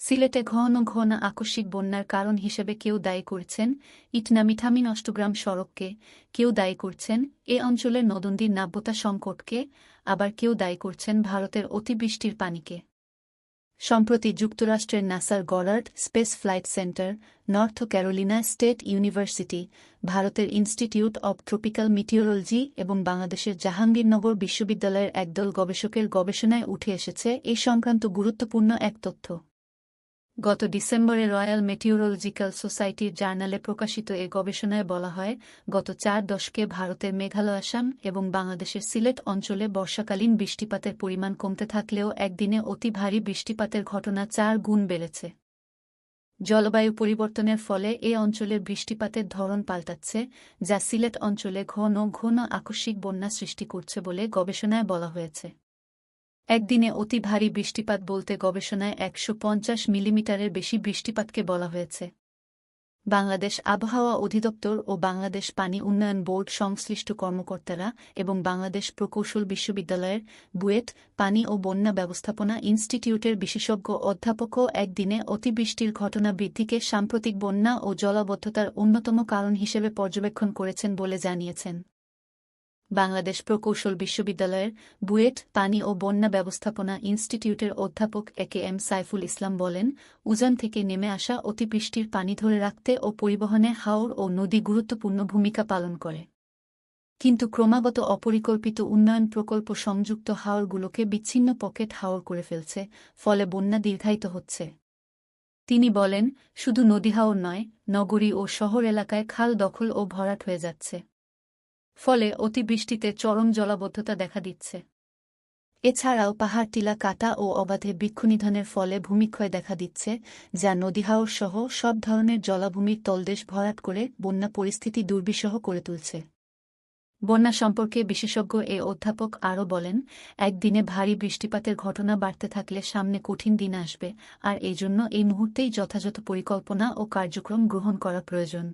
সিলেটে ঘন ঘন আকস্মিক বন্যার কারণ হিসেবে কেউ দায়ী করছেন ইটনামিঠামিন অষ্টগ্রাম সড়ককে, কেউ দায়ী করছেন এ অঞ্চলের নদনদীর নাব্যতা সংকটকে, আবার কেউ দায়ী করছেন ভারতের অতিবৃষ্টির পানিকে। সম্প্রতি যুক্তরাষ্ট্রের নাসার Goddard Space Flight Center, North Carolina State University, ভারতের ইনস্টিটিউট অব ট্রপিক্যাল মিটিওরোলজি এবং বাংলাদেশের জাহাঙ্গীরনগর বিশ্ববিদ্যালয়ের একদল গবেষকের গবেষণায় উঠে এসেছে এ সংক্রান্ত গুরুত্বপূর্ণ এক তথ্য। গত ডিসেম্বরে রয়্যাল মেটিওরোলজিক্যাল সোসাইটির জার্নালে প্রকাশিত এ গবেষণায় বলা হয়, গত 4 দশকে ভারতের মেঘালয়, আসাম এবং বাংলাদেশের সিলেট অঞ্চলে বর্ষাকালীন বৃষ্টিপাতের পরিমাণ কমতে থাকলেও একদিনে অতি ভারী বৃষ্টিপাতের ঘটনা 4 গুণ বেড়েছে। জলবায়ু পরিবর্তনের ফলে এ অঞ্চলের বৃষ্টিপাতের ধরন পাল্টাচ্ছে, যা সিলেট অঞ্চলে ঘন ঘন আকস্মিক বন্যা সৃষ্টি করছে বলে গবেষণায় বলা হয়েছে। একদিনে অতি ভারী বৃষ্টিপাত বলতে গবেষণায় 150 মিলিমিটারের বেশি বৃষ্টিপাতকে বলা হয়েছে। বাংলাদেশ আবহাওয়া অধিদপ্তর ও বাংলাদেশ পানি উন্নয়ন বোর্ড সংশ্লিষ্ট কর্মকর্তারা এবং বাংলাদেশ প্রকৌশল বিশ্ববিদ্যালয়ের বুয়েট পানি ও বন্যা ব্যবস্থাপনা ইনস্টিটিউটের বিশেষজ্ঞ অধ্যাপকও একদিনে অতিবৃষ্টির ঘটনা বৃদ্ধিকে সাম্প্রতিক বন্যা ও জলাবদ্ধতার অন্যতম কারণ হিসেবে পর্যবেক্ষণ করেছেন বলে জানিয়েছেন। বাংলাদেশ প্রকৌশল বিশ্ববিদ্যালয়ের বুয়েট পানি ও বন্যা ব্যবস্থাপনা ইনস্টিটিউটের অধ্যাপক এ.কে.এম. সাইফুল ইসলাম বলেন, উজান থেকে নেমে আসা অতিবৃষ্টির পানি ধরে রাখতে ও পরিবহনে হাওর ও নদী গুরুত্বপূর্ণ ভূমিকা পালন করে। কিন্তু ক্রমাগত অপরিকল্পিত উন্নয়ন প্রকল্প সংযুক্ত হাওরগুলোকে বিচ্ছিন্ন পকেট হাওর করে ফেলছে, ফলে বন্যা দীর্ঘায়িত হচ্ছে। তিনি বলেন, শুধু নদী হাওর নয়, নগরী ও শহর এলাকায় খাল দখল ও ভরাট হয়ে যাচ্ছে। ফলে অতিবৃষ্টিতে চরম জলাবদ্ধতা দেখা দিচ্ছে। এছাড়াও পাহাড় টিলা কাটা ও অবাধে বৃক্ষনিধনের ফলে ভূমিক্ষয় দেখা দিচ্ছে, যা নদীহাওর সহ সব ধরনের জলাভূমির তলদেশ ভরাট করে বন্যা পরিস্থিতি দুর্বিষহ করে তুলছে। বন্যা সম্পর্কে বিশেষজ্ঞ এ অধ্যাপক আরও বলেন, একদিনে ভারী বৃষ্টিপাতের ঘটনা বাড়তে থাকলে সামনে কঠিন দিন আসবে, আর এজন্য এই মুহূর্তেই যথাযথ পরিকল্পনা ও কার্যক্রম গ্রহণ করা প্রয়োজন।